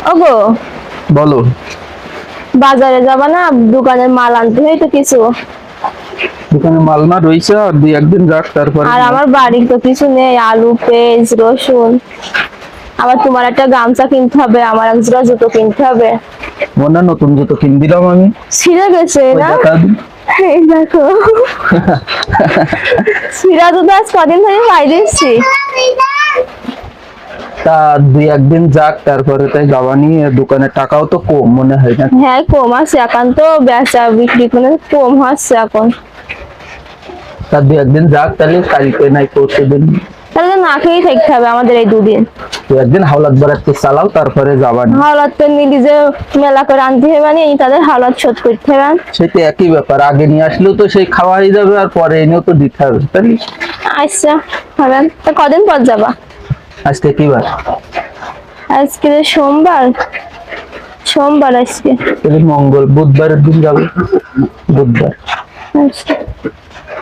ওগো, বলো। বাজারে যাবা না? দোকানের মাল আনতে হয় তো কিছু। দোকানে মাল না রয়েছে, আর দুই একদিন রাখ তারপরে। আর আমার বাড়ির তো কিছু নেই, আলু, পেঁয়াজ, রসুন। আবার তোমার একটা গামছা কিনতে হবে, আমার এক জোড়া জুতো কিনতে হবে। মনে নতুন জুতো কিন দিলাম আমি। ছিঁড়ে গেছে ওই না? দেখা দিন। এই দেখো, ছিঁড়া জুতো আজ কদিন ধরে পাই দিচ্ছি। তা দুই একদিন যাক তারপরে তাই যাবানি। দোকানের টাকাও তো কম মনে হয় না। হ্যাঁ, কম আছে এখন, তো বেচা বিক্রি করে কম হচ্ছে এখন। তা দুই একদিন যাক, তাহলে কালকে নাই পরশু দিন। তাহলে তো না খেয়েই থাকতে হবে আমাদের এই দুদিন। দুই একদিন হাওলাত বেড়াতে চালাও, তারপরে যাবানি। হাওলাত তো মিলি যে মেলা করে আনতে হবে না, তাদের হাওলাত শোধ করতে হবে। সেটা একই ব্যাপার, আগে নিয়ে আসলেও তো সেই খাওয়া হয়ে যাবে, আর পরে এনেও তো দিতে হবে, তাই? আচ্ছা, হবে। তা কদিন পর যাবা? আজকে কি বার? আজকে যে সোমবার। সোমবার আজকে। তাহলে মঙ্গল বুধবারের দিন যাবে। বুধবার। আচ্ছা।